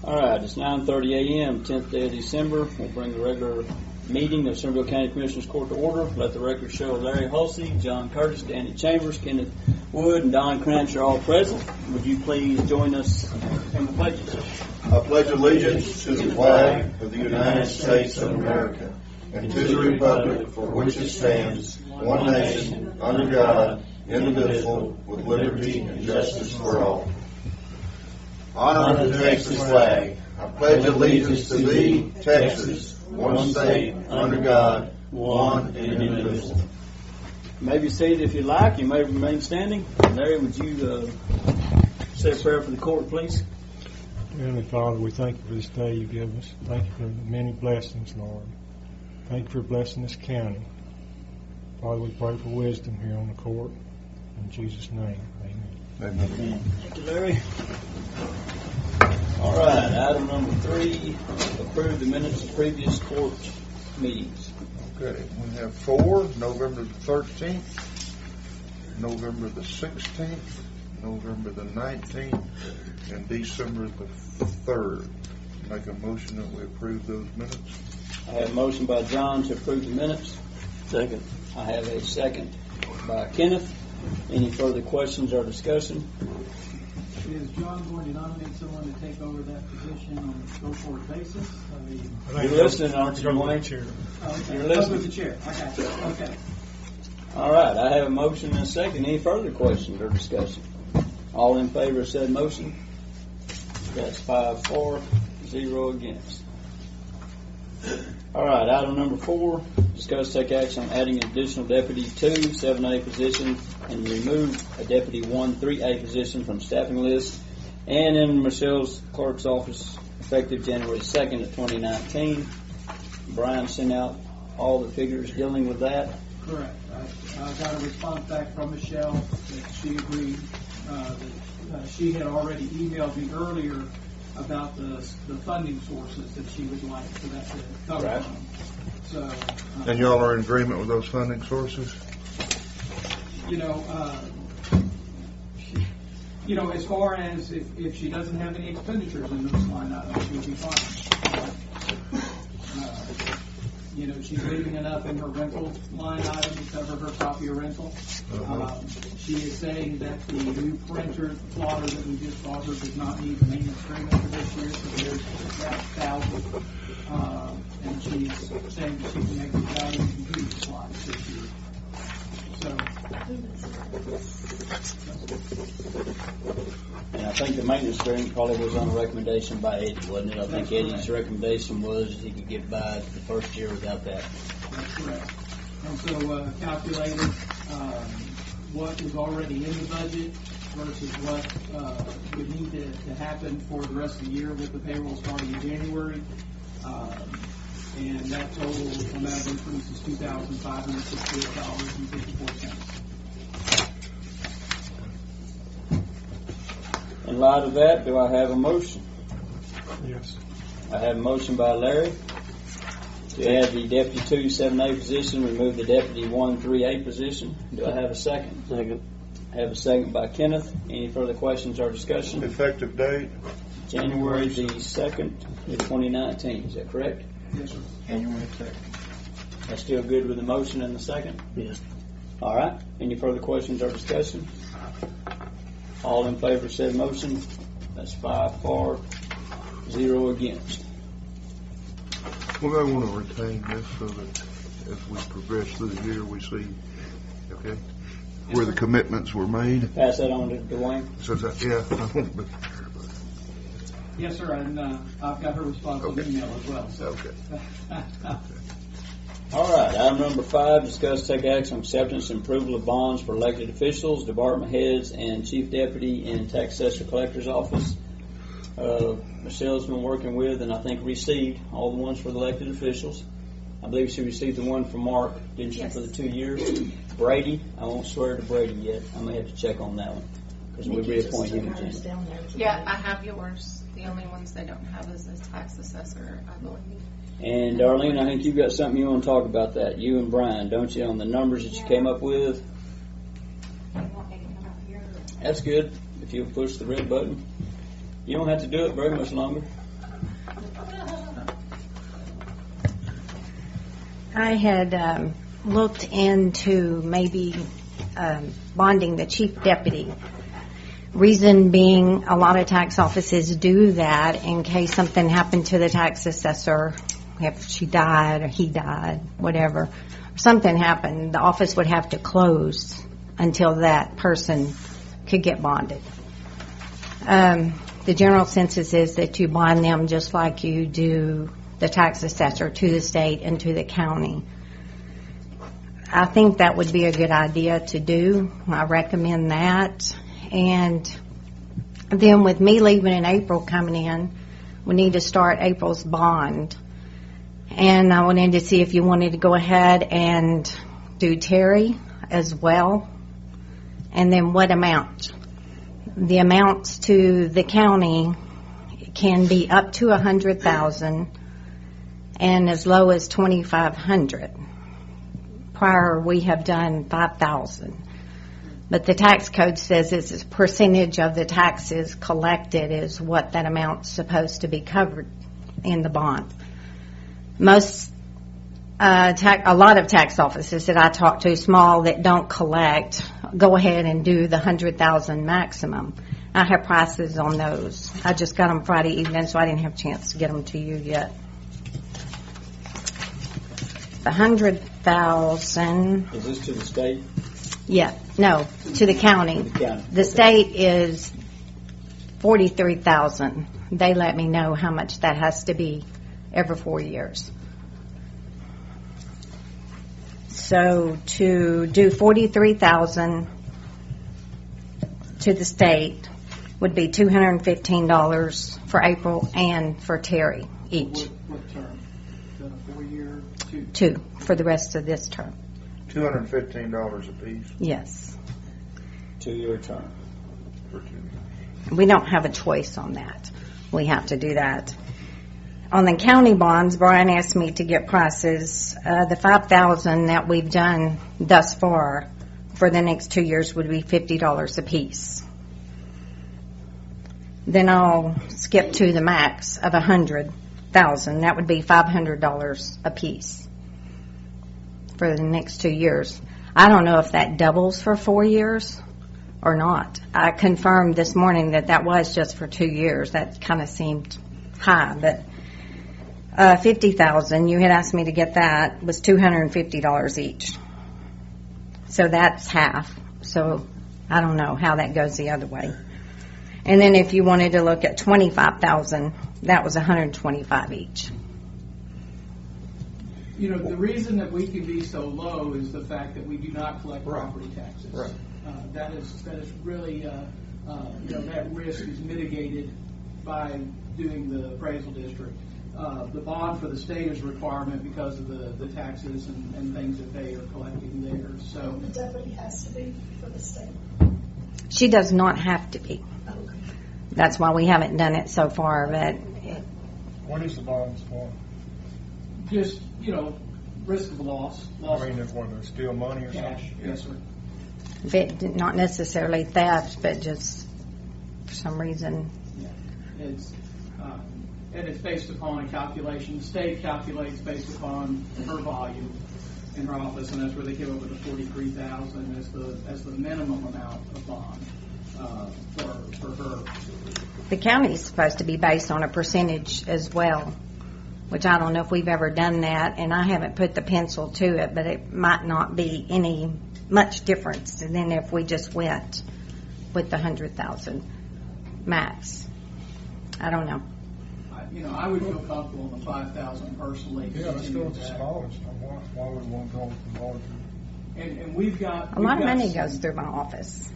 All right, it's 9:30 a.m., 10th day of December. We'll bring the regular meeting of Somervell County Commissioners Court to order. Let the record show Larry Hulsey, John Curtis, Danny Chambers, Kenneth Wood, and Don Cranch are all present. Would you please join us in the pledges? I pledge allegiance to the flag of the United States of America and to the republic for which it stands, one nation, under God, indivisible, with liberty and justice for all. Honor the Texas flag. I pledge allegiance to thee, Texas, one state, under God, one and indivisible. You may be seated if you like. You may remain standing. Larry, would you say a prayer for the court, please? Heavenly Father, we thank you for this day you give us. Thank you for the many blessings, Lord. Thank you for blessing this county. Father, we pray for wisdom here on the court. In Jesus' name, amen. Amen. Thank you, Larry. All right, item number 3, approve the minutes of previous court meetings. Okay, we have 4, November the 13th, November the 16th, November the 19th, and December the 3rd. Make a motion that we approve those minutes. I have a motion by John to approve the minutes. Second. I have a second by Kenneth. Any further questions or discussion? Is John going to nominate someone to take over that position on a go-forward basis? You're listening, aren't you, Dwayne? Okay. You're listening. With the chair. I got you. Okay. All right, I have a motion and a second. Any further questions or discussion? All in favor of said motion? That's 5-4, 0 against. All right, item number 4, discuss take action on adding an additional Deputy 2, 7A position and remove a Deputy 1, 3A position from staffing list and in Michelle's clerk's office effective January 2nd of 2019. Brian sent out all the figures dealing with that. Correct. I got a response back from Michelle that she agreed that she had already emailed me earlier about the funding sources that she would like for that to cover. Right. So, And y'all are in agreement with those funding sources? As far as if she doesn't have any expenditures in those line items, she'll be fine. She's leaving enough in her rental line item to cover her copier rental. She is saying that the new printer plotter that we just bought her does not need the maintenance agreement for this year, so there's that $1,000. And she's saying that she can make the value of computer supplies this year. And I think the maintenance agreement probably was on a recommendation by Eddie, wasn't it? I think Eddie's recommendation was he could get by the first year without that. That's correct. And so calculated what is already in the budget versus what would need to happen for the rest of the year with the payroll starting in January. And that total amount of increase is $2,568.54. In light of that, do I have a motion? Yes. I have a motion by Larry to add the Deputy 2, 7A position, remove the Deputy 1, 3A position. Do I have a second? Second. I have a second by Kenneth. Any further questions or discussion? Effective date? January the 2nd of 2019. Is that correct? Yes, sir. January 2nd. That's still good with the motion and the second? Yes. All right. Any further questions or discussion? All in favor of said motion? That's 5-4, 0 against. Well, I want to retain this so that as we progress through the year, we see, okay, where the commitments were made. Pass that on to Dwayne. So that, yeah. Yes, sir, and I've got her response on email as well. So. Okay. All right, item number 5, discuss take action on acceptance and approval of bonds for elected officials, department heads, and chief deputy in tax assessor collector's office. Michelle's been working with and I think received all the ones for the elected officials. I believe she received the one from Mark, didn't she, yes, for the 2 years? Brady, I won't swear to Brady yet. I may have to check on that one because we reappoint him again. Yeah, I have yours. The only ones they don't have is the tax assessor, I believe. And Darlene, I think you've got something you want to talk about that. You and Brian, don't you, on the numbers that you came up with? That's good. If you'll push the red button. You don't have to do it very much longer. I had looked into maybe bonding the chief deputy. Reason being, a lot of tax offices do that in case something happened to the tax assessor, if she died or he died, whatever. Something happened, the office would have to close until that person could get bonded. The general census is that you bond them just like you do the tax assessor to the state and to the county. I think that would be a good idea to do. I recommend that. And then with me leaving in April coming in, we need to start April's bond. And I wanted to see if you wanted to go ahead and do Terry as well. And then what amount? The amounts to the county can be up to $100,000 and as low as $2,500. Prior, we have done $5,000. But the tax code says it's a percentage of the taxes collected is what that amount's supposed to be covered in the bond. A lot of tax offices that I talk to, small that don't collect, go ahead and do the $100,000 maximum. I have prices on those. I just got them Friday evening, so I didn't have a chance to get them to you yet. The $100,000. Is this to the state? Yeah, no, to the county. To the county. The state is $43,000. They let me know how much that has to be every 4 years. So to do $43,000 to the state would be $215 for April and for Terry each. What term? Is that a 4-year? Two for the rest of this term. $215 apiece Yes. 2-year term. for 2 years. We don't have a choice on that. We have to do that. On the county bonds, Brian asked me to get prices. The $5,000 that we've done thus far for the next 2 years would be $50 a piece. Then I'll skip to the max of $100,000. That would be $500 a piece for the next 2 years. I don't know if that doubles for 4 years or not. I confirmed this morning that that was just for 2 years. That kind of seemed high, but $50,000, you had asked me to get that, was $250 each. So that's half. So I don't know how that goes the other way. And then if you wanted to look at $25,000, that was $125 each. You know, the reason that we can be so low is the fact that we do not collect Right. property taxes. Right. That is really, that risk is mitigated by doing the appraisal district. The bond for the state is a requirement because of the taxes and things that they are collecting there. So The deputy has to be for the state. She does not have to be. Okay. That's why we haven't done it so far, but What is the bonds for? just, risk of loss I mean, if whether it's steal money or cash. something? Yes, sir. not necessarily theft, but just for some reason. Yeah. And it's based upon a calculation. The state calculates based upon her volume in her office, and that's where they came up with the $43,000 as the minimum amount of bond for her. The county is supposed to be based on a percentage as well, which I don't know if we've ever done that, and I haven't put the pencil to it, but it might not be any much difference than if we just went with the $100,000 max. I don't know. I would feel comfortable in the $5,000 personally. Yeah, let's go with the that. smallest. Why would we want to go with the larger? And we've got A lot of money some- goes through my office.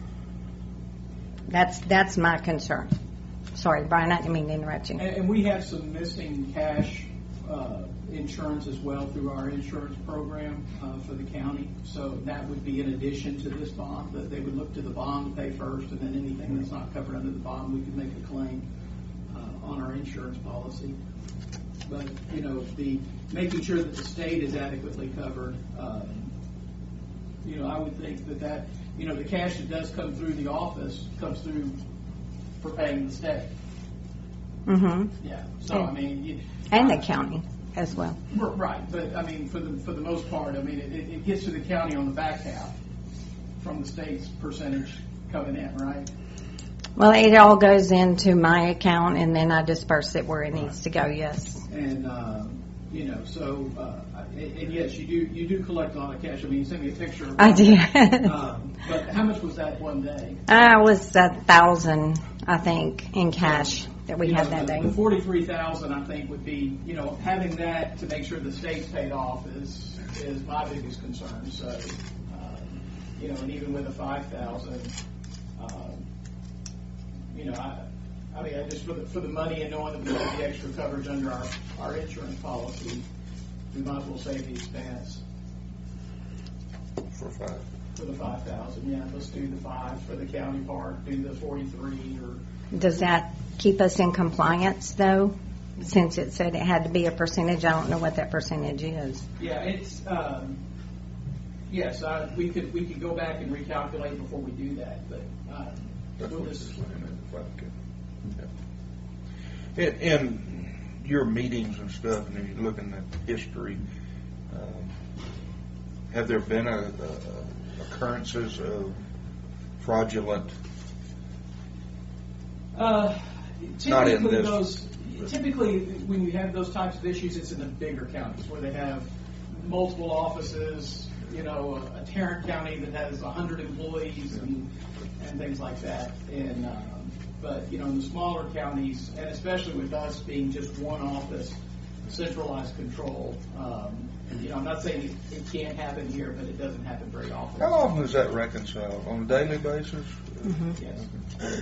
That's my concern. Sorry, Brian, I didn't mean to interrupt you. And we have some missing cash insurance as well through our insurance program for the county. So that would be in addition to this bond, that they would look to the bond to pay first, and then anything that's not covered under the bond, we could make a claim on our insurance policy. But, the making sure that the state is adequately covered, I would think that the cash that does come through the office comes through for paying the state. Mm-hmm. Yeah. So, And the county as well. Right, but I mean, for the most part, I mean, it gets to the county on the back half from the state's percentage coming in, right? Well, it all goes into my account, and then I disperse it where it needs to go, yes. And, you know, so, and yes, you do collect a lot of cash. I mean, you sent me a picture of I did. But how much was that one day? It was 1,000, I think, in cash that we had that day. The 43,000, I think, would be, you know, having that to make sure the state's paid off is my biggest concern. So, you know, and even with the 5,000, you know, I mean, I just for the money and knowing that we have the extra coverage under our insurance policy, we might as well save the expense For 5. for the 5,000. Yeah, let's do the 5 for the county part. Do the 43 or. Does that keep us in compliance, though? Since it said it had to be a percentage, I don't know what that percentage is. Yeah, it's yes. We could go back and recalculate before we do that, but we'll just. In your meetings and stuff, and you're looking at history, have there been occurrences of fraudulent? Not in this. Typically, when you have those types of issues, it's in the bigger counties where they have multiple offices. You know, a Tarrant County that has 100 employees and things like that. And but you know, in the smaller counties, and especially with us being just one office, centralized control. You know, I'm not saying it can't happen here, but it doesn't happen very often. How often is that reconciled? On a daily basis? Mm-hmm. Yes.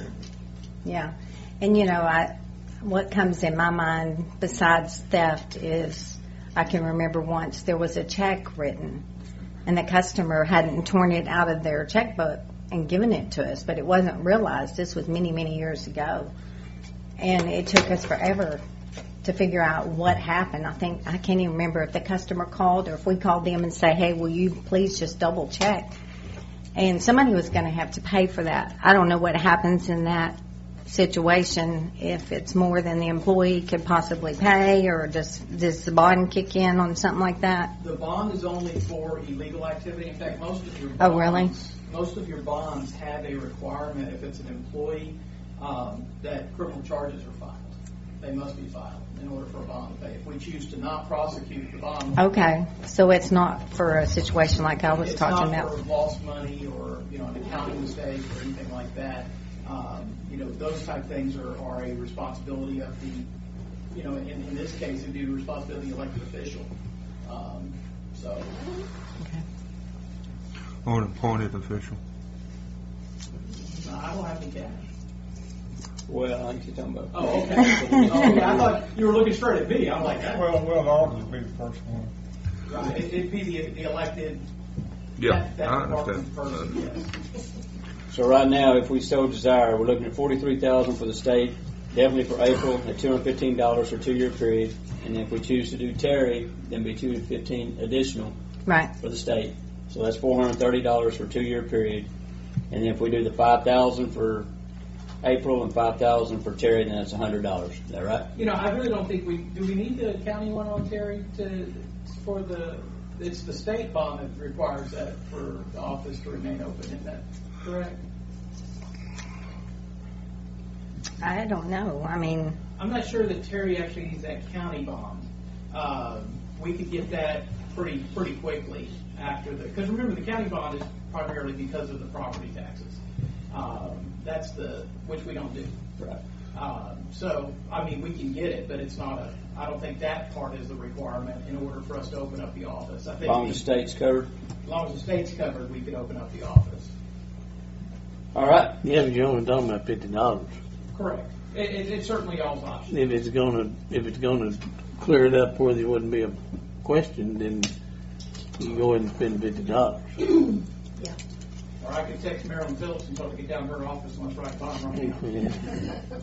Yeah. And, you know, what comes in my mind besides theft is I can remember once there was a check written and the customer hadn't torn it out of their checkbook and given it to us, but it wasn't realized. This was many, many years ago. And it took us forever to figure out what happened. I can't even remember if the customer called or if we called them and say, hey, will you please just double check? And somebody was going to have to pay for that. I don't know what happens in that situation, if it's more than the employee could possibly pay, or does the bond kick in on something like that? The bond is only for illegal activity. In fact, most of your bonds, Oh, really? Most of your bonds have a requirement if it's an employee that criminal charges are filed. They must be filed in order for a bond to pay. If we choose to not prosecute the bond, Okay, so it's not for a situation like I was talking it's about. not for lost money or an accounting mistake or anything like that. Those type of things are a responsibility of the, in this case, it'd be the responsibility of the elected official. Or an appointed official? I don't have any cash. Well, I think you're talking about. Oh, okay. I thought you were looking straight at me. I'm like, Well, ours would be the first one. right. It'd be the elected. Yeah, that I department understand. person, yes. So right now, if we so desire, we're looking at $43,000 for the state, definitely for April at $215 for a 2-year period, and if we choose to do Terry, then be $215 additional Right. for the state. So that's $430 for a 2-year period, and then if we do the $5,000 for April and $5,000 for Terry, then that's $100. Is that right? I really don't think do we need the county one on Terry it's the state bond that requires that for the office to remain open, isn't that correct? I don't know. I mean, I'm not sure that Terry actually needs that county bond. We could get that pretty quickly after because remember the county bond is primarily because of the property taxes. That's which we don't do. Right. So, we can get it, but it's not I don't think that part is the requirement in order for us to open up the office. I think As long as the state's covered. as long as the state's covered, we could open up the office. All right. Yeah, but you're only talking about $50. Correct. It's certainly y'all's option. If it's gonna clear it up where there wouldn't be a question, then you can go ahead and spend $50. Or I could text Marilyn Phillips and tell her to get down to her office and let's write a bond right now. Yeah.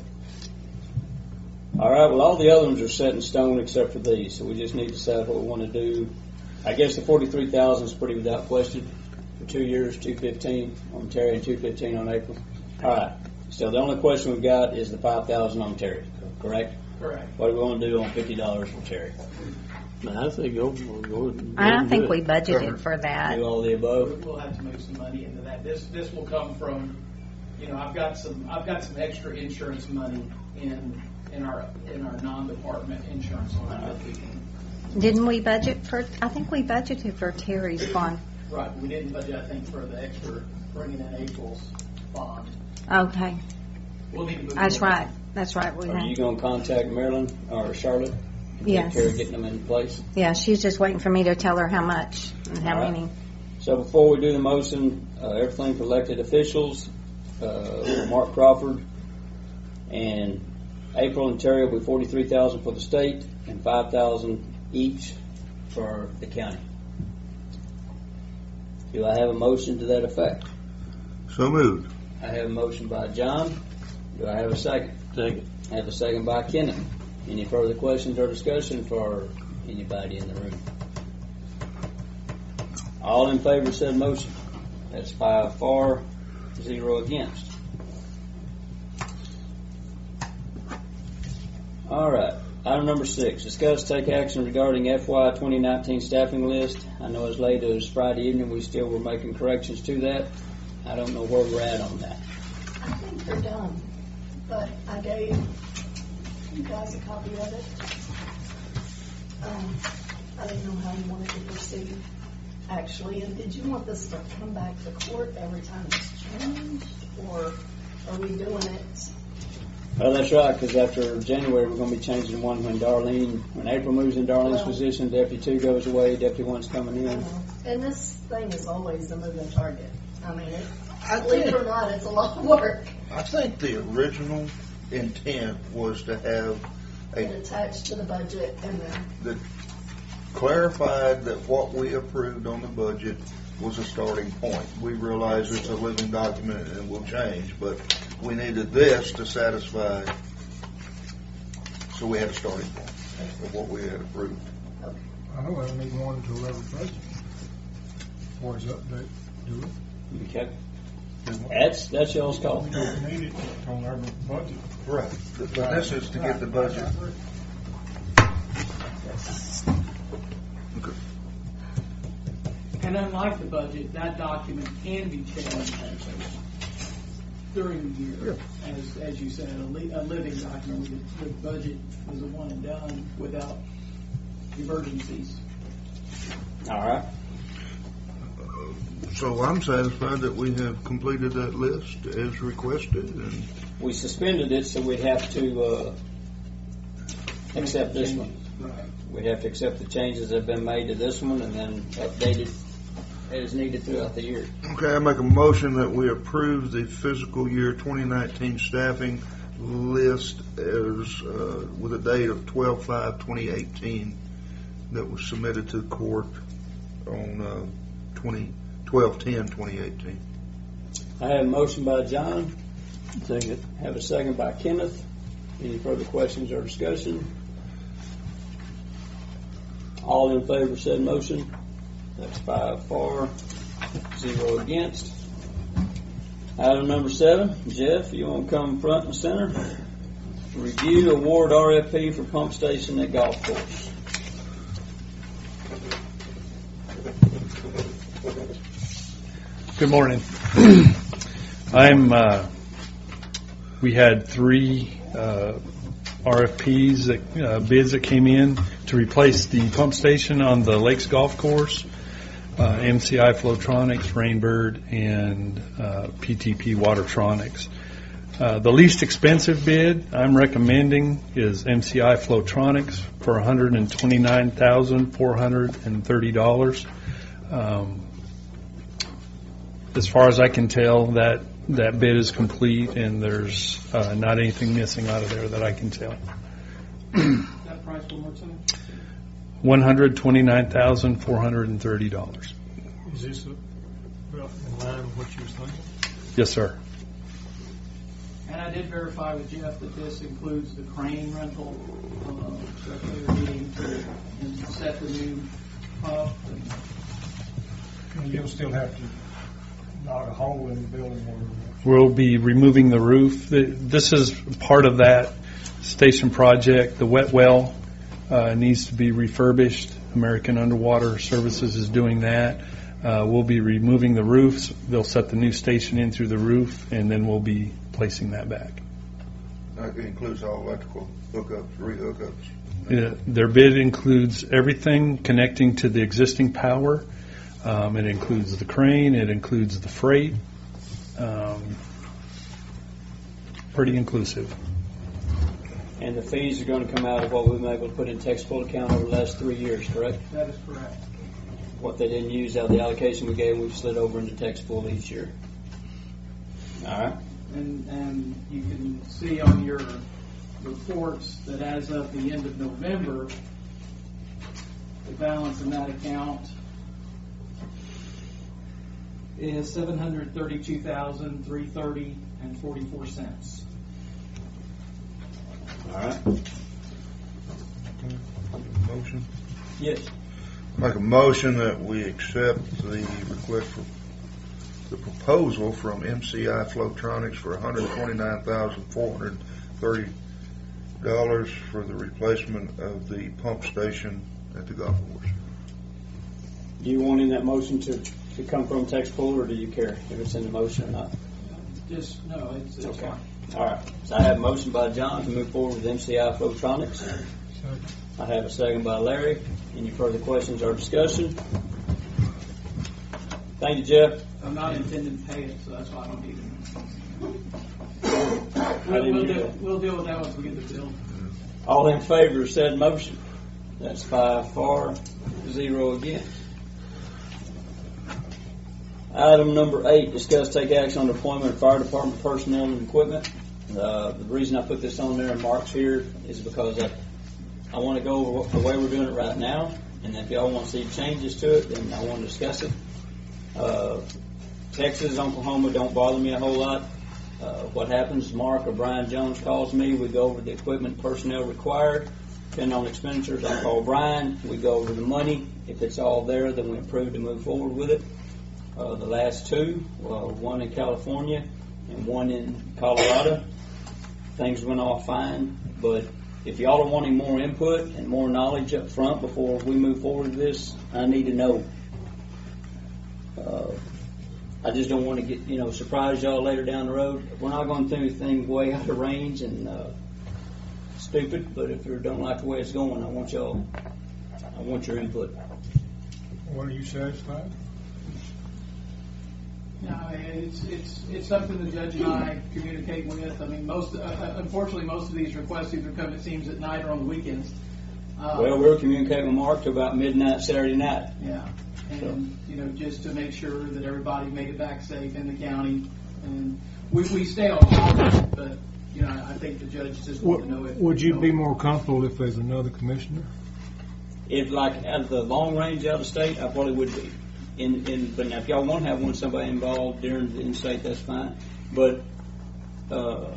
All right, well, all the other ones are set in stone except for these, so we just need to decide what we want to do. I guess the $43,000 is pretty without question for 2 years, $215 on Terry and $215 on April. All right, so the only question we've got is the $5,000 on Terry, correct? Correct. What do we want to do on $50 for Terry? I say go. I don't think we it. budgeted for that. Do all the above. We'll have to move some money into that. This will come from, I've got some extra insurance money in our non-department insurance line that we can. Didn't we budget for, I think we budgeted for Terry's bond. Right, we didn't budget, I think, for the extra bringing in April's bond. Okay, We'll need to move. that's more. right, that's right. We Are you have. going to contact Marilyn or Charlotte? And Yes. Take care of getting them in place? Yeah, she's just waiting for me to tell her how much and how All right. many. So before we do the motion, everything for elected officials, Mark Crawford and April and Terry will be $43,000 for the state and $5,000 each for the county. Do I have a motion to that effect? So moved. I have a motion by John. Do I have a second? Second. I have a second by Kenneth. Any further questions or discussion for anybody in the room? All in favor of said motion? That's 5 for, 0 against. All right. Item number 6, discuss take action regarding FY 2019 staffing list. I know as late as Friday evening we still were making corrections to that. I don't know where we're at on that. I think they're done, but I gave you guys a copy of it. I didn't know how you wanted to proceed, actually. And did you want this to come back to court every time it's changed, or are we doing it? Well, that's right, because after January we're going to be changing one when April moves in Darlene's Well- position, Deputy 2 goes away, Deputy 1's coming in. And this thing is always a moving target. I mean, believe it or not, it's a lot of work. I think the original intent was to have And attached to the budget, and then clarified that what we approved on the budget was a starting point. We realize it's a living document and it will change, but we needed this to satisfy, so we had a starting point of what we had approved. I know I need one to every budget. Or is update, do it? Okay. That's y'all's call. We don't need it on every budget. Right. But this is to get the budget. Okay. And unlike the budget, that document can be changed during the year. As you said, a living document. The budget is a one and done without emergencies. All right. So I'm satisfied that we have completed that list as requested, and We suspended it, so we'd have to accept this one. Right. We'd have to accept the changes that have been made to this one and then update it as needed throughout the year. okay, I make a motion that we approve the fiscal year 2019 staffing list as with a date of 12/5/2018 that was submitted to the court on 12/10/2018. I have a motion by John. Second. Have a second by Kenneth. Any further questions or discussion? All in favor of said motion? That's 5 for, 0 against. Item number 7, Jeff, you want to come front and center? Review award RFP for pump station at golf course. Good morning. We had 3 RFPs, bids that came in to replace the pump station on the Lakes Golf Course, MCI Flowtronics, Rainbird, and PTP Watertronics. The least expensive bid I'm recommending is MCI Flowtronics for $129,430. As far as I can tell, that bid is complete, and there's not anything missing out of there that I can tell. That price one more time? $129,430. Is this well, in line with what you were thinking? Yes, sir. And I did verify with Jeff that this includes the crane rental, that they're needing to set the new pump. And you'll still have to knock a hole in the building where We'll be removing the roof. This is part of that station project, the wet well needs to be refurbished. American Underwater Services is doing that. We'll be removing the roofs. They'll set the new station in through the roof, and then we'll be placing that back. That includes all electrical hookups, re-hookups. Their bid includes everything connecting to the existing power. It includes the crane. It includes the freight. Pretty inclusive. And the fees are going to come out of what we've been able to put in tax pool account over the last 3 years, correct? That is correct. What they didn't use out of the allocation we gave, we've slid over into tax pool each year. All right. And you can see on your reports that as of the end of November, the balance in that account is $732,330.44. All right. Motion? Yes. Make a motion that we accept the request for the proposal from MCI Flotronics for $129,430 for the replacement of the pump station at the golf course. Do you want in that motion to come from tax pool, or do you care if it's in the motion or not? Just, no, it's Okay. fine. All right. So I have a motion by John to move forward with MCI Flotronics. I have a second by Larry. Any further questions or discussion? Thank you, Jeff. I'm not intending to pay it, so that's why I don't need it. We'll deal with that once we get the bill. All in favor of said motion? That's 5 for, 0 against. Item number 8, discuss take action on deployment of fire department personnel and equipment. The reason I put this on there and Mark's here is because I want to go over the way we're doing it right now, and if y'all want to see changes to it, then I want to discuss it. Texas, Oklahoma don't bother me a whole lot. What happens, Mark or Brian Jones calls me, we go over the equipment personnel required. Depending on expenditures, I call Brian, we go over the money. If it's all there, then we approve to move forward with it. The last two, one in California and one in Colorado, things went off fine, but if y'all are wanting more input and more knowledge up front before we move forward with this, I need to know. I just don't want to get, surprise y'all later down the road. We're not going to do anything way out of range and stupid, but if you don't like the way it's going, I want your input. Well, are you satisfied? No, it's something the judge and I communicate with. I mean, unfortunately, most of these requests either come, it seems, at night or on the weekends. Well, we're communicating with Mark to about midnight Saturday night. Yeah, and just to make sure that everybody made it back safe in the county, and we stay on top of it. But I think the judge just wants to know if. Would you be more comfortable if there's another commissioner? If like at the long range out of state, I probably would be. But now if y'all want to have somebody involved during the in-state, that's fine. But the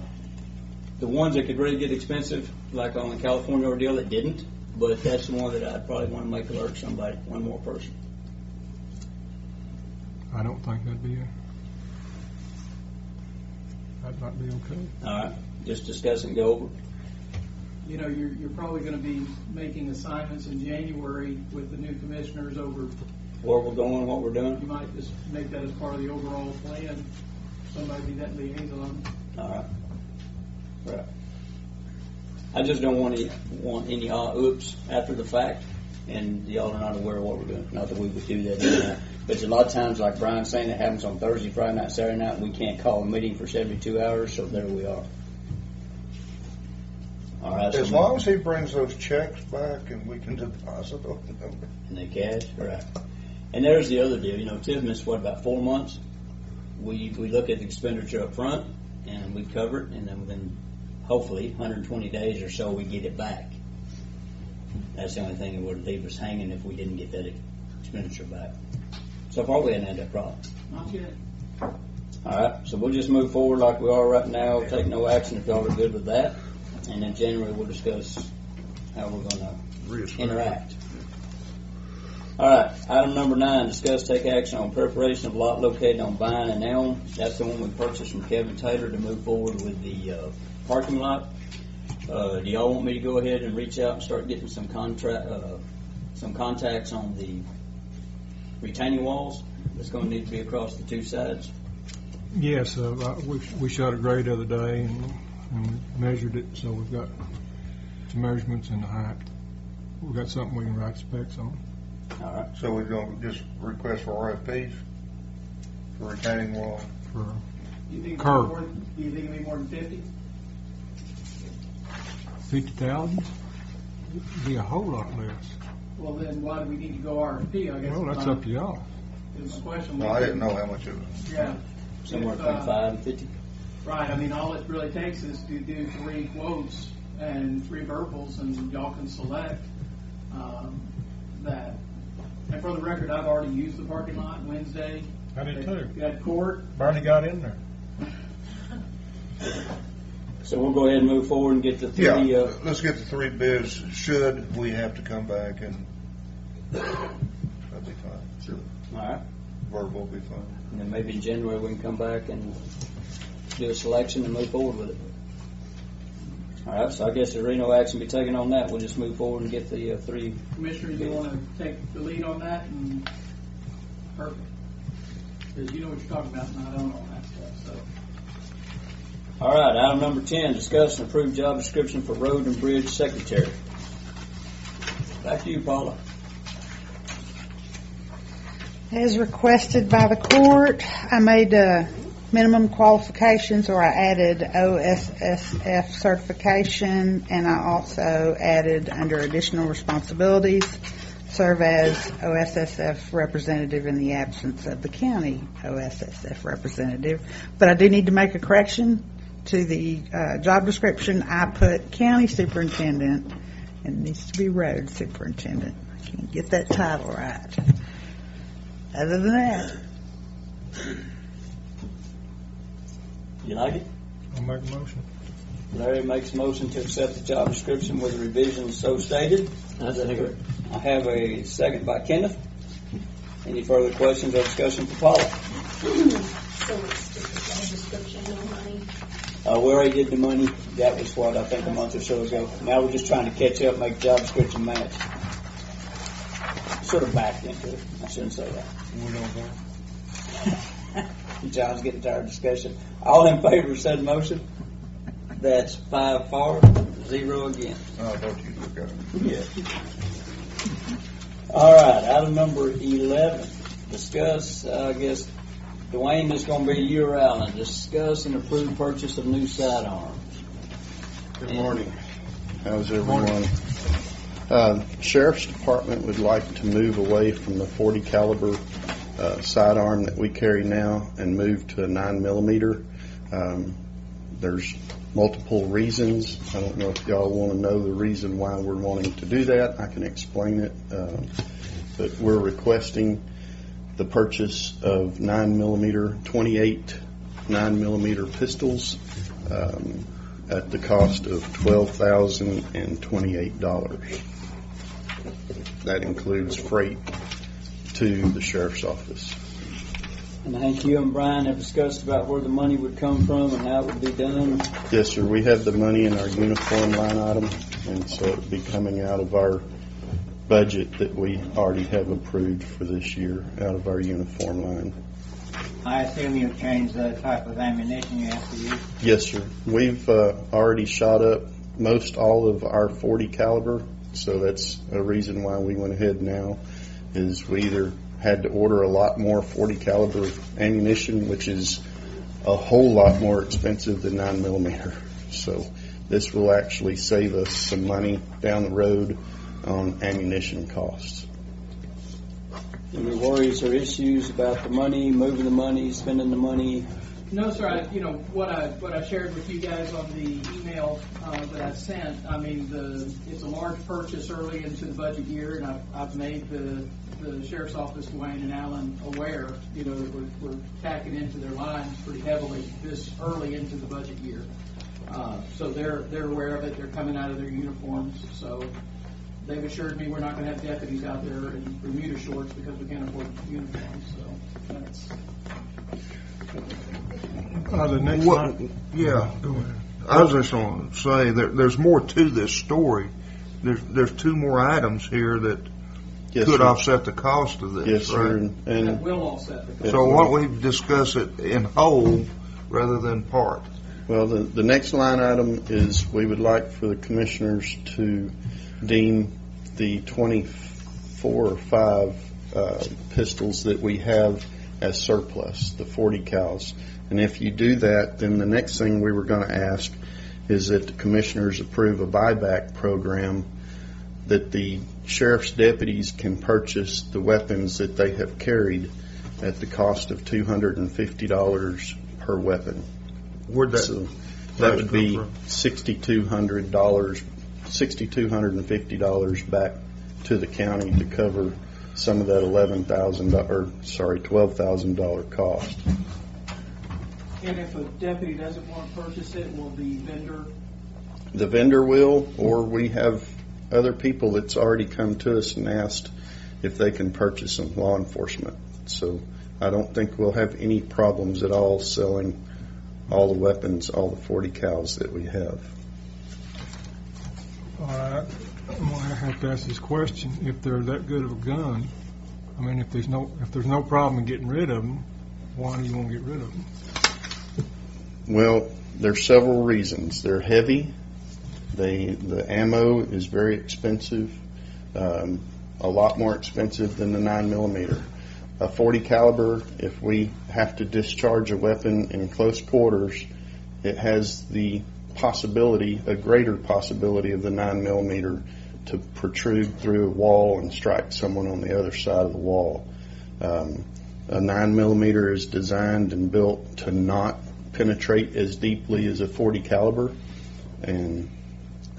ones that could really get expensive, like on the California ordeal, it didn't. But that's the one that I'd probably want to make alert somebody, one more person. I don't think that'd not be okay. All right, just discuss and go over. You're probably going to be making assignments in January with the new commissioners over. Where we're going, what we're doing. You might just make that as part of the overall plan. Somebody be that liaison. All right. Right. I just don't want any oops after the fact, and y'all are not aware of what we're doing. Not that we would do that anyhow. But a lot of times, like Brian's saying, it happens on Thursday, Friday night, Saturday night, and we can't call a meeting for 72 hours, so there we are. All right. As long as he brings those checks back and we can deposit them. And they cash, right. And there's the other deal. TIFMA's about 4 months. We look at the expenditure up front, and we cover it, and then within, hopefully, 120 days or so, we get it back. That's the only thing that would leave us hanging if we didn't get that expenditure back. So far, we haven't had that problem. Not yet. All right, so we'll just move forward like we are right now, take no action if y'all are good with that. And in January, we'll discuss how we're going to interact. All right, item number 9, discuss take action on preparation of lot located on Vine and Elm. That's the one we purchased from Kevin Taylor to move forward with the parking lot. Do y'all want me to go ahead and reach out and start getting some contacts on the retaining walls that's going to need to be across the two sides? Yes, we shot a grade the other day and we measured it, so we've got some measurements and the height. We've got something we can write specs on. All right. So we're going to just request for RFPs for retaining wall. For You think Curb. it'll be more than 50? 50,000? It'd be a whole lot less. Well, then why do we need to go RFP? I guess. Well, that's up to y'all. It's a question. No, I didn't know how much it was. Yeah. Somewhere If, between 5 and 50. Right, I mean, all it really takes is to do 3 quotes and 3 verbals, and y'all can select that. And for the record, I've already used the parking lot Wednesday. I did too. You had court. Barney got in there. So we'll go ahead and move forward and get the 3. Yeah, let's get the 3 bids. Should we have to come back and that'd be fine. Sure. All right. Verbal will be fine. And then maybe in January we can come back and do a selection and move forward with it. All right, so I guess there's no action to be taken on that. We'll just move forward and get the 3. Commissioners, you want to take the lead on that? And perfect. Because you know what you're talking about, and I don't on that stuff. So. All right, item number 10, discuss and approve job description for road and bridge secretary. Back to you, Paula. As requested by the court, I made minimum qualifications, or I added OSSF certification, and I also added under additional responsibilities, serve as OSSF representative in the absence of the county OSSF representative. But I do need to make a correction to the job description. I put county superintendent, and it needs to be road superintendent. I can't get that title right. Other than that, You like it? I'll make a motion. Larry makes a motion to accept the job description with the revisions so stated. That's it. I have a second by Kenneth. Any further questions or discussion for Paula? So it's just a job description, no money. We already did the money. That was what, I think a month or so ago. Now we're just trying to catch up, make the job description match. Sort of backed into it. I shouldn't say that. We don't know. John's getting tired of discussion. All in favor of said motion? That's 5 for, 0 against. Oh, don't you look at it. Yeah. All right, item number 11. Discuss, I guess, Dwayne, this is going to be you or Alan. Discuss and approve purchase of new sidearms. Good morning. How's everyone? Sheriff's Department would like to move away from the 40 caliber sidearm that we carry now and move to a 9mm. There's multiple reasons. I don't know if y'all want to know the reason why we're wanting to do that. I can explain it. But we're requesting the purchase of 9mm, 28 9mm pistols at the cost of $12,028. That includes freight to the sheriff's office. And I think you and Brian have discussed about where the money would come from and how it would be done. Yes, sir. We have the money in our uniform line item, and so it would be coming out of our budget that we already have approved for this year, out of our uniform line. I assume you've changed the type of ammunition you have to use? Yes, sir. We've already shot up most all of our 40 caliber, so that's a reason why we went ahead now, is we either had to order a lot more 40 caliber ammunition, which is a whole lot more expensive than 9mm. So this will actually save us some money down the road on ammunition costs. Any worries or issues about the money, moving the money, spending the money? No, sir. What I shared with you guys on the email that I sent. I mean, it's a large purchase early into the budget year, and I've made the sheriff's office, Dwayne and Alan, aware. That we're tacking into their lines pretty heavily this early into the budget year. So they're aware of it. They're coming out of their uniforms. So they've assured me we're not going to have deputies out there in Bermuda shorts because we can't afford uniforms. So that's. The next What, line. yeah. Go ahead. I was just going to say, there's more to this story. There's two more items here that could offset the cost of this, Yes, right? sir. And That will offset the cost. So why don't we discuss it in whole rather than part? well, the next line item is we would like for the commissioners to deem the 24 or 5 pistols that we have as surplus, the 40 cals. And if you do that, then the next thing we were going to ask is that the commissioners approve a buyback program that the sheriff's deputies can purchase the weapons that they have carried at the cost of $250 per weapon. Where'd that, So that would be $6,250 back to the county to cover some of that $12,000 cost. And if a deputy doesn't want to purchase it, will the vendor? The vendor will, or we have other people that's already come to us and asked if they can purchase them, law enforcement. So I don't think we'll have any problems at all selling all the weapons, all the 40 cals that we have. All right, I'm gonna have to ask this question. If they're that good of a gun, I mean, if there's no problem in getting rid of them, why do you want to get rid of them? Well, there's several reasons. They're heavy. The ammo is very expensive, a lot more expensive than the 9mm. A 40 caliber, if we have to discharge a weapon in close quarters, it has the possibility, a greater possibility of the 9mm to protrude through a wall and strike someone on the other side of the wall. A 9mm is designed and built to not penetrate as deeply as a 40 caliber, and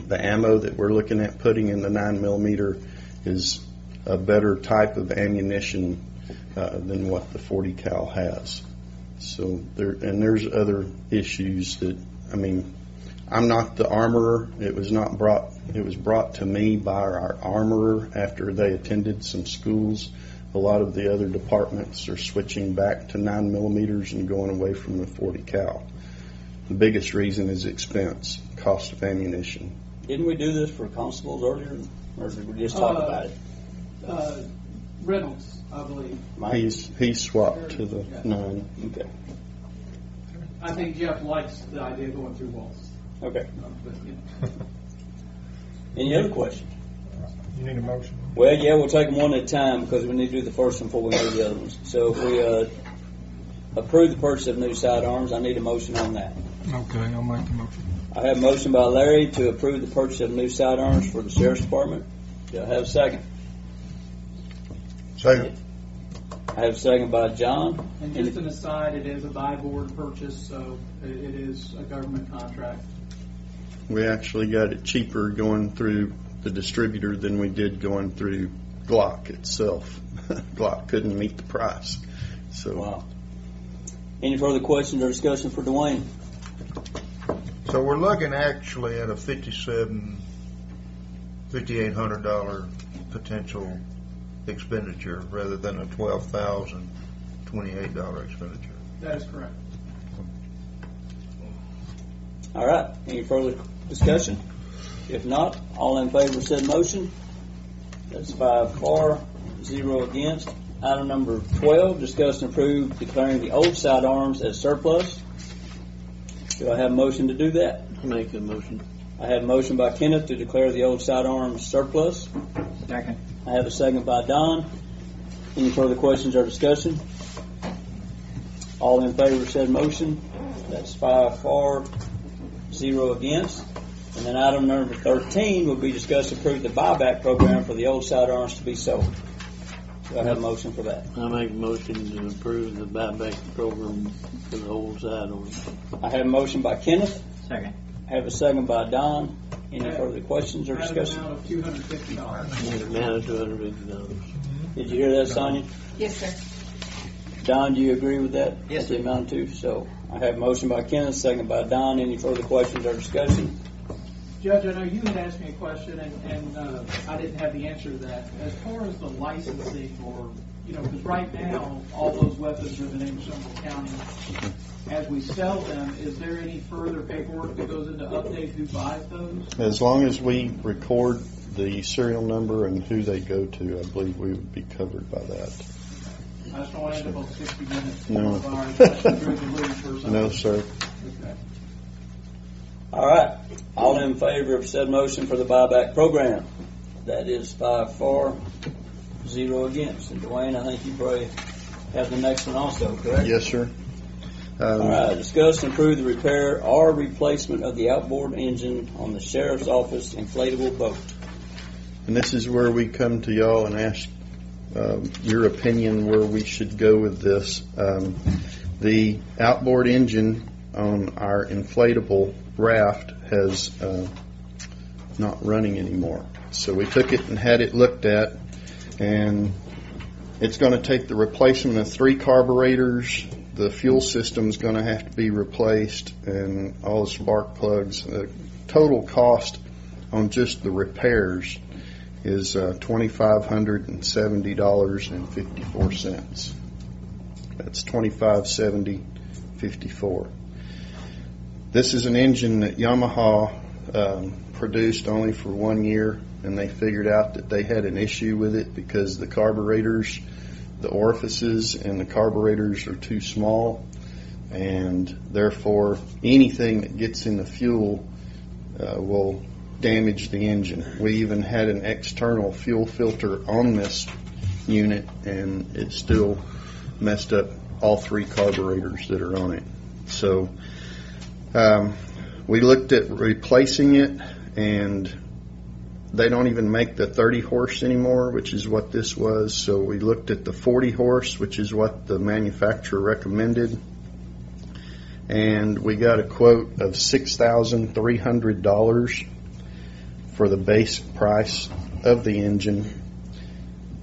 the ammo that we're looking at putting in the 9mm is a better type of ammunition than what the 40 cal has. So there's other issues that, I mean, I'm not the armorer. It was brought to me by our armorer after they attended some schools. A lot of the other departments are switching back to 9mm and going away from the 40 cal. The biggest reason is expense, cost of ammunition. Didn't we do this for constables earlier, or did we just talk about it? Reynolds, I believe. He's swapped to the 9. Okay. I think Jeff likes the idea of going through walls. Okay. But, Any other questions? You need a motion? Well, yeah, we'll take them one at a time because we need to do the first one before we do the other ones. So if we approve the purchase of new sidearms, I need a motion on that. Okay, I'll make the motion. I have a motion by Larry to approve the purchase of new sidearms for the Sheriff's Department. Do I have a second? Second. I have a second by John. And just an aside, it is a buy board purchase, so it is a government contract. We actually got it cheaper going through the distributor than we did going through Glock itself. Glock couldn't meet the price. So, wow. Any further questions or discussion for Dwayne? So we're looking actually at a $5,800 potential expenditure rather than a $12,028 expenditure. That is correct. All right. Any further discussion? If not, all in favor said motion. That's 5 for, 0 against. Item number 12, discuss and approve declaring the old sidearms as surplus. Do I have a motion to do that? Make a motion. I have a motion by Kenneth to declare the old sidearms surplus. Second. I have a second by Don. Any further questions or discussion? All in favor said motion. That's 5 for, 0 against. And then item number 13 will be discussed and approve the buyback program for the old sidearms to be sold. Do I have a motion for that? I make a motion to approve the buyback program for the old sidearms. I have a motion by Kenneth. Second. I have a second by Don. Any further questions or At an discussion? amount of $250. Amount of $250. Did you hear that, Sonia? Yes, sir. Don, do you agree with that? Yes, That's the amount to. So I have a motion by Kenneth, second by Don. Any further questions or discussion? Judge, I know you had asked me a question, and I didn't have the answer to that. As far as the licensing or because right now, all those weapons are in the name of Somervell County. As we sell them, is there any further paperwork that goes into update who buys those? As long as we record the serial number and who they go to, I believe we would be covered by that. I just don't want to end up on 60 minutes. No. No, sir. Okay. All right. All in favor of said motion for the buyback program? That is 5 for, 0 against. And Dwayne, I think you probably have the next one also, correct? Yes, sir. All right. Discuss and approve the repair or replacement of the outboard engine on the sheriff's office inflatable boat. And this is where we come to y'all and ask your opinion where we should go with this. The outboard engine on our inflatable raft has not running anymore. So we took it and had it looked at, and it's going to take the replacement of 3 carburetors. The fuel system is going to have to be replaced, and all the spark plugs. The total cost on just the repairs is $2,570.54. That's $2,570.54. This is an engine that Yamaha produced only for 1 year, and they figured out that they had an issue with it because the carburetors, the orifices and the carburetors are too small, and therefore anything that gets in the fuel will damage the engine. We even had an external fuel filter on this unit, and it still messed up all 3 carburetors that are on it. So we looked at replacing it, and they don't even make the 30 horse anymore, which is what this was. So we looked at the 40 horse, which is what the manufacturer recommended, and we got a quote of $6,300 for the base price of the engine.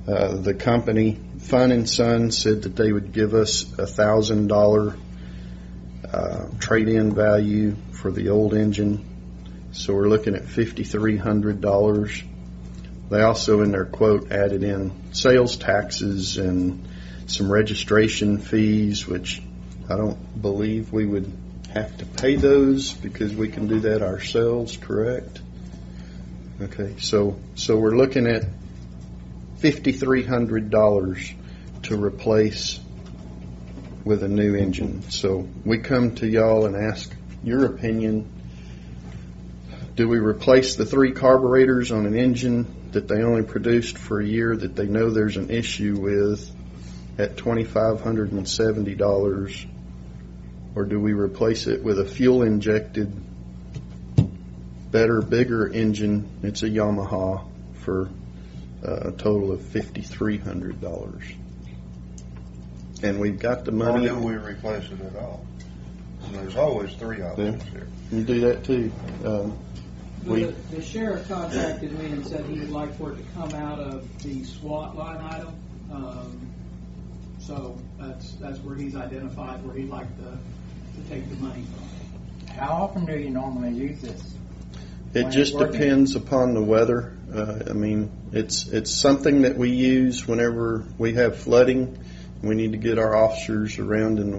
The company, Fun & Son, said that they would give us $1,000 trade-in value for the old engine. So we're looking at $5,300. They also, in their quote, added in sales taxes and some registration fees, which I don't believe we would have to pay those because we can do that ourselves, correct? Okay, so we're looking at $5,300 to replace with a new engine. So we come to y'all and ask your opinion. Do we replace the 3 carburetors on an engine that they only produced for a year that they know there's an issue with at $2,570, or do we replace it with a fuel-injected, better, bigger engine? It's a Yamaha for a total of $5,300. And we've got the money. Or do we replace it at all? There's always 3 options here. You do that too. The sheriff contacted me and said he would like for it to come out of the SWAT line item. So that's where he's identified where he'd like to take the money from. How often do you normally use this? It just depends upon the weather. I mean, it's something that we use whenever we have flooding. We need to get our officers around in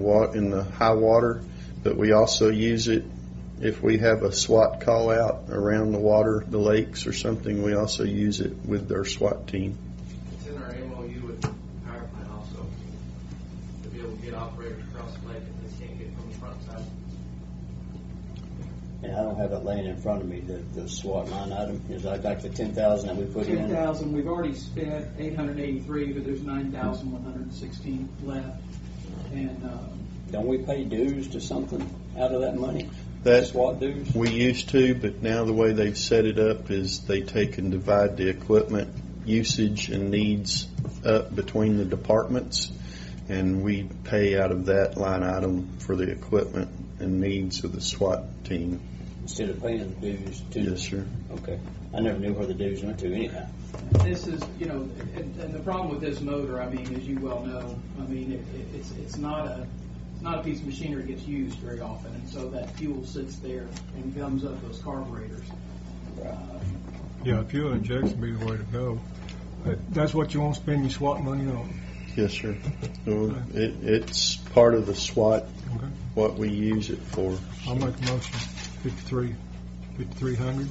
the high water, but we also use it if we have a SWAT call out around the water, the lakes or something. We also use it with our SWAT team. It's in our MOU with the power plant also to be able to get operators across the lake if they can't get from the front side. And I don't have it laying in front of me, the SWAT line item. Is that like the 10,000 that we put in? 10,000. We've already spent 883, but there's 9,116 left. And don't we pay dues to something out of that money? That SWAT dues? We used to, but now the way they've set it up is they take and divide the equipment usage and needs up between the departments, and we pay out of that line item for the equipment and needs of the SWAT team. Instead of paying the dues to... Yes, sir. Okay. I never knew where the dues went to anyhow. this is, and the problem with this motor, I mean, as you well know, I mean, it's not a piece of machinery that gets used very often, and so that fuel sits there and gums up those carburetors. Yeah, fuel injection would be the way to go. That's what you want to spend your SWAT money on. Yes, sir. So it's part of the SWAT, Okay. what we use it for. I'll make a motion, 5,300.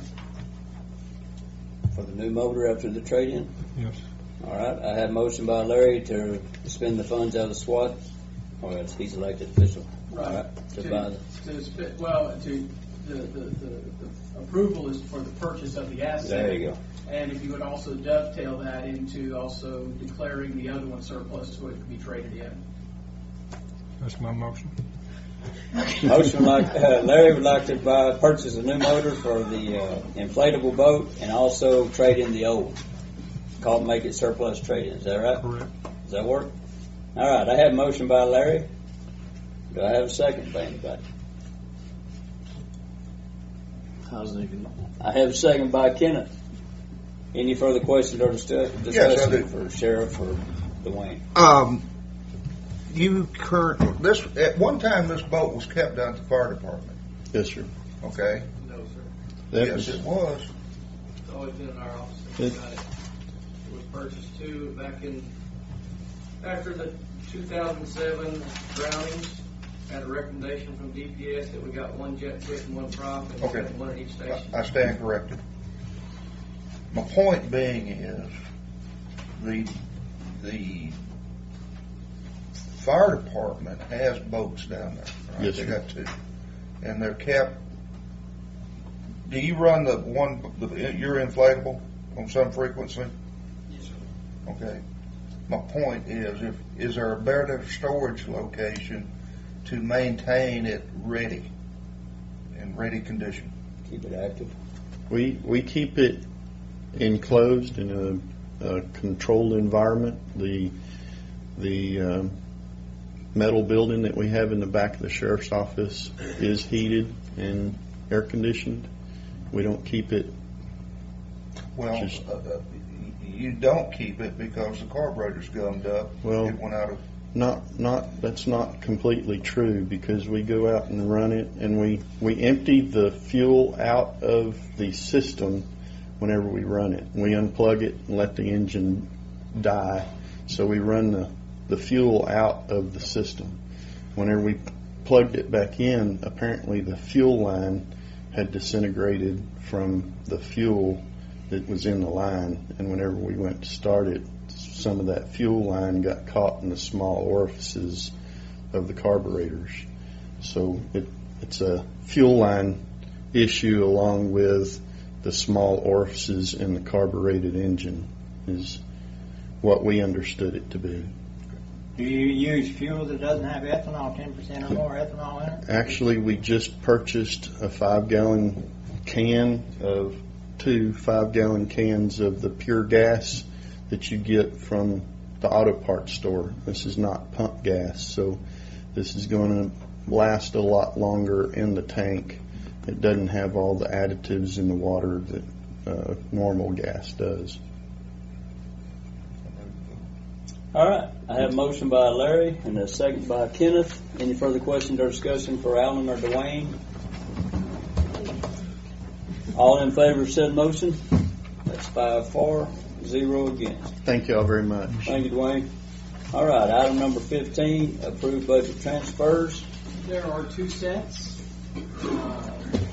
For the new motor after the trade-in? Yes. All right, I have a motion by Larry to spend the funds out of the SWAT. Oh, yes, he's elected official. All right, to buy the, The approval is for the purchase of the asset. there you go. And if you would also dovetail that into also declaring the other one surplus so it can be traded in. That's my motion. Motion Larry would like to purchase a new motor for the inflatable boat and also trade in the old one. Make it surplus trade-in. Is that right? Correct. Does that work? All right, I have a motion by Larry. Do I have a second by anybody? I was thinking, I have a second by Kenneth. Any further questions or discussion Yes, I do. for Sheriff or Dwayne? At one time, this boat was kept down at the fire department, Yes, sir. okay? No, sir. That Yes, was, it was. It's always been in our office since we got it. It was purchased after the 2007 drownings. Had a recommendation from DPS that we got one jet fit and one prop, and Okay. one at each station. I stand corrected. My point being is, the fire department has boats down there, right? Yes, They sir. got two. And they're kept, do you run your inflatable on some frequency? Yes, sir. Okay. My point is there a better storage location to maintain it ready, in ready condition? Keep it active. we keep it enclosed in a controlled environment. The metal building that we have in the back of the sheriff's office is heated and air conditioned. We don't keep it. Well, Just- you don't keep it because the carburetor's gummed up. Well, It went out of, That's not completely true, because we go out and run it and we empty the fuel out of the system whenever we run it. We unplug it and let the engine die. So we run the fuel out of the system. Whenever we plugged it back in, apparently the fuel line had disintegrated from the fuel that was in the line, and whenever we went to start it, some of that fuel line got caught in the small orifices of the carburetors. So it's a fuel line issue along with the small orifices in the carbureted engine is what we understood it to be. Do you use fuel that doesn't have ethanol, 10% or more ethanol in it? Actually, we just purchased a 5-gallon can of 2 5-gallon cans of the pure gas that you get from the auto parts store. This is not pump gas, so this is going to last a lot longer in the tank. It doesn't have all the additives in the water that normal gas does. All right, I have a motion by Larry and a second by Kenneth. Any further questions or discussion for Alan or Dwayne? All in favor of said motion? That's 5 for, 0 against. Thank you all very much. Thank you, Dwayne. All right, item number 15, approved budget transfers. There are two sets.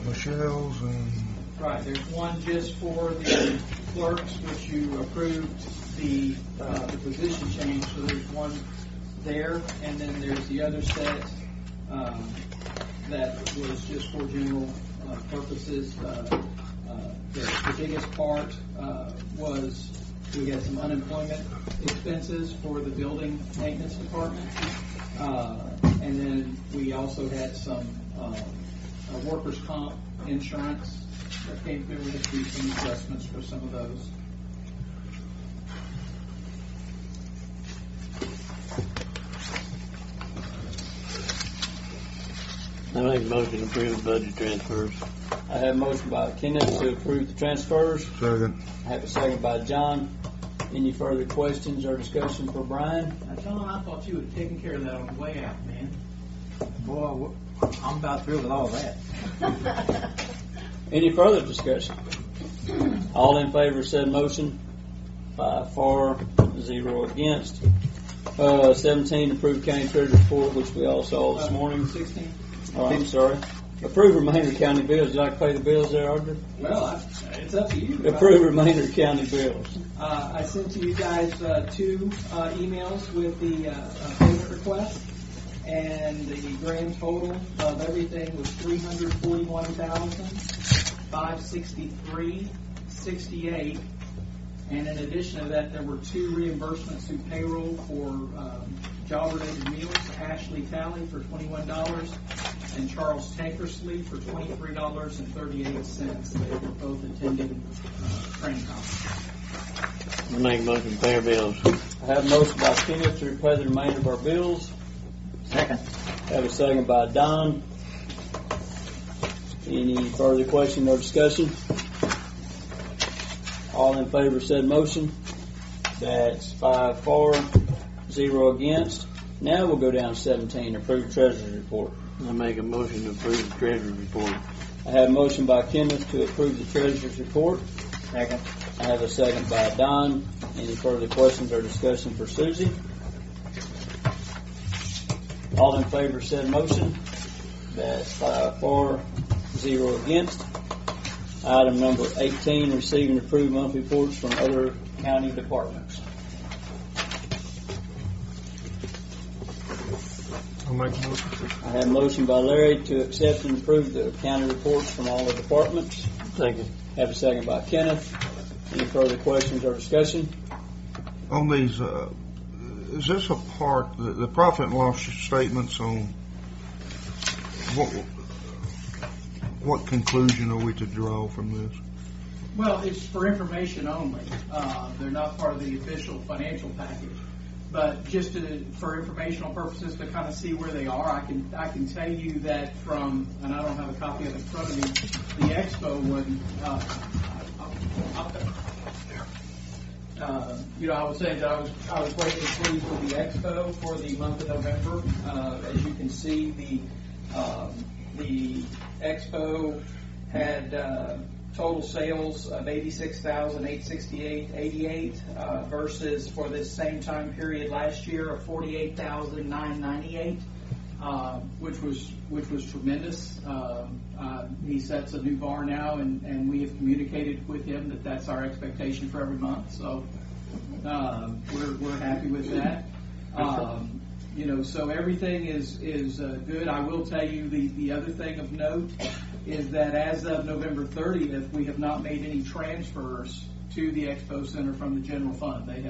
Michelle's and Right, there's one just for the clerks, which you approved the position change, so there's one there, and then there's the other set that was just for general purposes. The biggest part was we had some unemployment expenses for the building maintenance department, and then we also had some workers' comp insurance that came through. We had to do some adjustments for some of those. I make a motion to approve the budget transfers. I have a motion by Kenneth to approve the transfers. second. I have a second by John. Any further questions or discussion for Brian? Now, John, I thought you had taken care of that on the way out, man. Boy, I'm about through with all that. Any further discussion? All in favor of said motion? 5 for, 0 against. 17, approve county treasurer's report, which we all saw this morning. 16. Oh, I'm sorry. Approve remainder county bills. Did I pay the bills there, Audrey? Well, it's up to you. Approve remainder county bills. I sent to you guys 2 emails with the payment request, and the grand total of everything was $341,563.68. And in addition to that, there were 2 reimbursements through payroll for job-related meals. Ashley Talley for $21 and Charles Tankersley for $23.38. They were both attending training conference. Make a motion to pay our bills. I have a motion by Kenneth to pay the remainder of our bills. Second. Have a second by Don. Any further question or discussion? All in favor said motion. That's 5 for, 0 against. Now we'll go down to 17, approve treasurer's report. I make a motion to approve the treasurer's report. I have a motion by Kenneth to approve the treasurer's report. Second. I have a second by Don. Any further questions or discussion for Susie? All in favor said motion. That's 5 for, 0 against. Item number 18, receive and approve monthly reports from other county departments. I'll make a motion. I have a motion by Larry to accept and approve the county reports from all the departments. Second. Have a second by Kenneth. Any further questions or discussion? On these, is this a part, the profit and loss statements on, what conclusion are we to draw from this? Well, it's for information only. They're not part of the official financial package. But just for informational purposes to kind of see where they are, I can tell you that from, and I don't have a copy of it in front of me, the Expo one, I would say that I was greatly pleased with the Expo for the month of November. As you can see, the Expo had total sales of $86,868.88 versus for this same time period last year of $48,998, which was tremendous. He sets a new bar now, and we have communicated with him that that's our expectation for every month. So we're happy with that. So everything is good. I will tell you the other thing of note is that as of November 30th, we have not made any transfers to the Expo Center from the general fund. They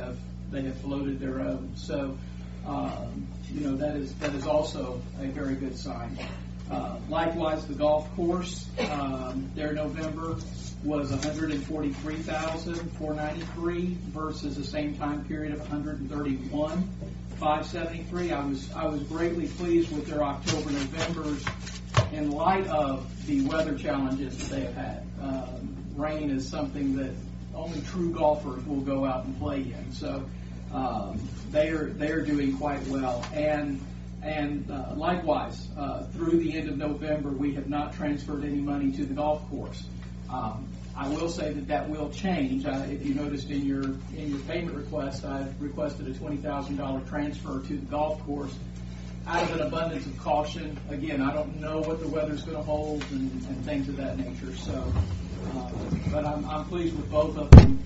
have floated their own. So that is also a very good sign. Likewise, the golf course, their November was $143,493 versus the same time period of $131,573. I was greatly pleased with their October, Novembers in light of the weather challenges that they have had. Rain is something that only true golfers will go out and play in. So they are doing quite well. And likewise, through the end of November, we have not transferred any money to the golf course. I will say that will change. If you noticed in your payment request, I requested a $20,000 transfer to the golf course out of an abundance of caution. Again, I don't know what the weather's going to hold and things of that nature. So, but I'm pleased with both of them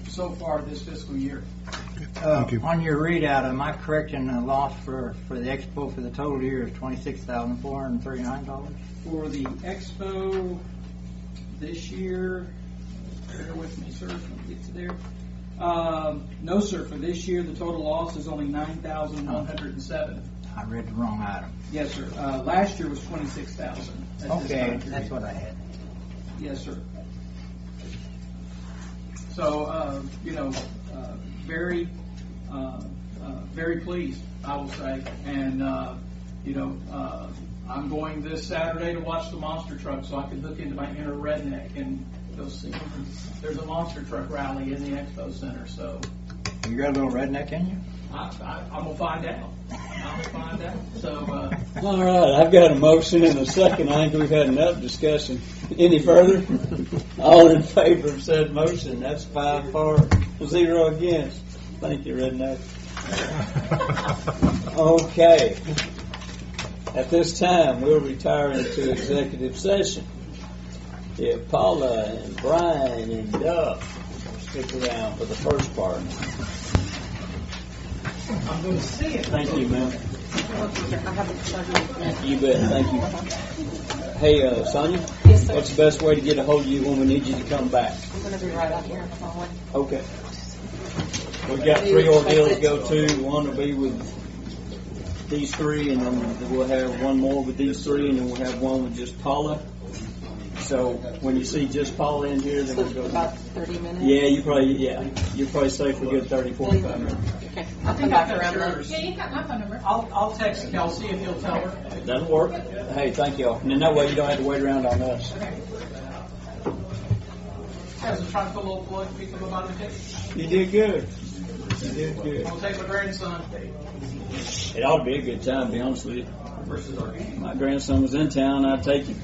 so far this fiscal year. Thank you. On your readout, am I correct in the loss for the Expo for the total year is $26,439? For the Expo this year, bear with me, sir, let me get to there. No, sir, for this year, the total loss is only $9,107. I read the wrong item. Yes, sir. Last year was $26,000. Okay, that's what I had. Yes, sir. So, very pleased, I will say. And, I'm going this Saturday to watch the monster truck so I can hook into my inner redneck and go see. There's a monster truck rally in the Expo Center. So, you got a little redneck in you? I'm going to find out. So, all right, I've got a motion and a second. I think we've had enough discussion. Any further? All in favor of said motion. That's 5 for, 0 against. Thank you, Redneck. Okay. At this time, we'll retire into executive session. If Paula and Brian and Duff stick around for the first part. I'm going to see it. Thank you, ma'am. You bet. Thank you. Hey, Sonia? Yes, sir. What's the best way to get a hold of you when we need you to come back? I'm going to be right out here in the hallway. Okay. We've got 3 ordeals to go to. One will be with these 3, and then we'll have one more with these 3, and then we'll have one with just Paula. So when you see just Paula in here, then we'll go about 30 minutes. Yeah, you're probably safe for a good 30, 45 minutes. Okay, I'll come back around then. Yeah, you got my phone number. I'll text Kelsey and he'll tell her. That'll work. Hey, thank y'all. And then that way you don't have to wait around on us. I was trying to put a little plug, pick them about the ticket. You did good. You did good. I'll take my grandson. It ought to be a good time, to be honest with you. My grandson was in town, I'd take him.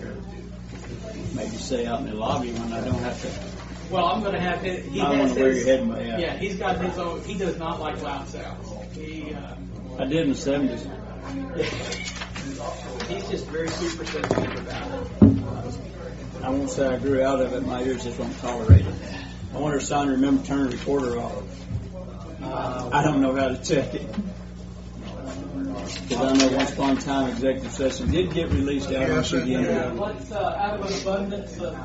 Maybe stay out in the lobby when I don't have to. Well, I'm going to have his. He I has want to wear his, your head in my head. Yeah, he's got his own. He does not like loud sounds. I did in the 70s. He's just very super sensitive about it. I won't say I grew out of it. My ears just won't tolerate it. I wonder if Sonia remember turning the recorder off. I don't know how to check it. Because I know once upon a time executive session did get released out onto the internet. Let's out of an abundance of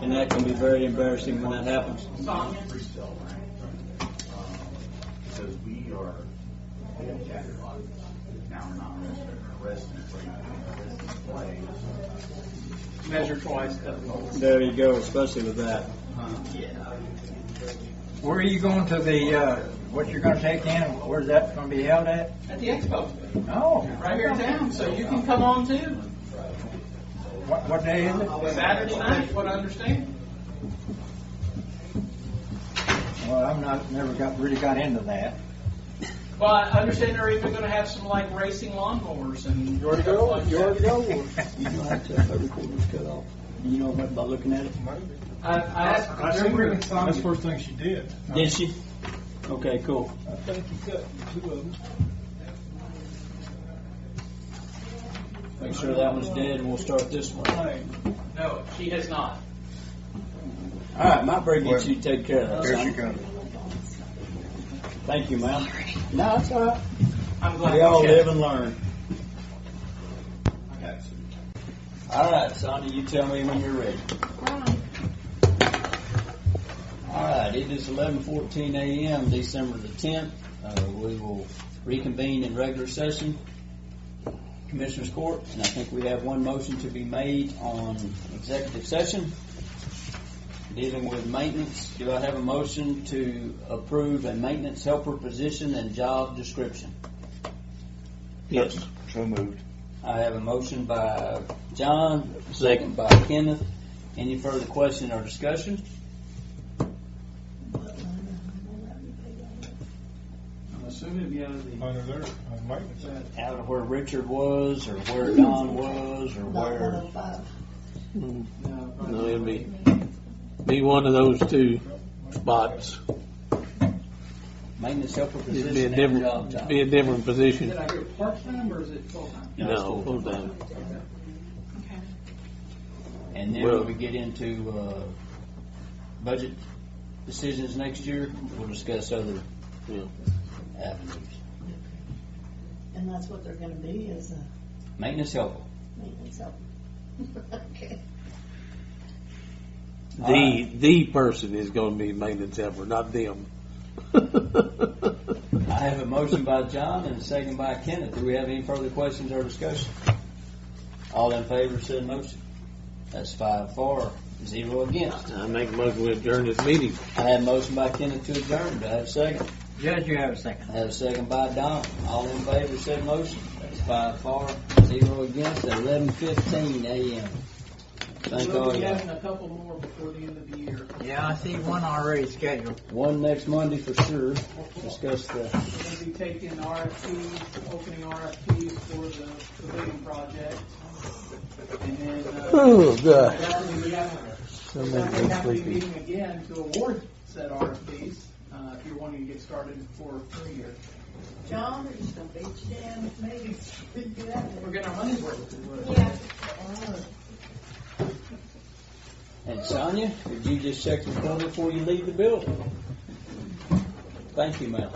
And that can be very embarrassing when that happens. song. Because we are now we're not arresting Measure twice. There you go, especially with that. Where are you going to the, what you're going to take in? Where's that going to be held at? At the expo. Oh. Right here in town, so you can come on too. What day is it? Saturday night, what I understand. Well, I've never really got into that. Well, I understand they're even going to have some like racing lawnmowers and. You already go. You don't have to have that recorder's cut off. You know what by looking at it? I asked. I seen her. That's the first thing she did. Did she? Okay, cool. I think you cut 2 of them. Make sure that one's dead, and we'll start this one. No, she has not. All right, my break gets you to take care of that. Here son. she comes. Thank you, ma'am. No, it's all right. I'm glad We all you live checked. and learn. All right, Sonia, you tell me when you're ready. All right, it is 11:14 a.m., December the 10th. We will reconvene in regular session, Commissioners Court, and I think we have one motion to be made on executive session dealing with maintenance. Do I have a motion to approve a maintenance helper position and job description? Yes. So moved. I have a motion by John, second by Kenneth. Any further question or discussion? I'm assuming the other. Under there, maintenance. Out of where Richard was, or where Don was, or where? No, it'll be one of those 2 spots. Maintenance helper It'd position be a and different, job. be a different position. Did I hear part-time or is it full-time? No, full time. And then Well- when we get into budget decisions next year, we'll discuss other avenues. And that's what they're gonna be, is a Maintenance helper. maintenance helper. Okay. The person is going to be maintenance helper, not them. I have a motion by John and a second by Kenneth. Do we have any further questions or discussion? All in favor of said motion? That's 5 for, 0 against. I make a motion to adjourn this meeting. I have a motion by Kenneth to adjourn. Do I have a second? Judge, you have a second. I have a second by Don. All in favor of said motion? That's 5 for, 0 against, at 11:15 a.m. Thank all We'll be y'all. having a couple more before the end of the year. Yeah, I see one already scheduled. One next Monday for sure. Discuss the. We'll be taking RFPs, opening RFPs for the pavilion project. And then, Oh, God. definitely we have a meeting again to award said RFPs. if you're wanting to get started for 3 years. John, are you just gonna beat you down with me before you get out there? We're getting our money's worth. Yeah. And Sonia, could you just check the quarter before you leave the building? Thank you, ma'am.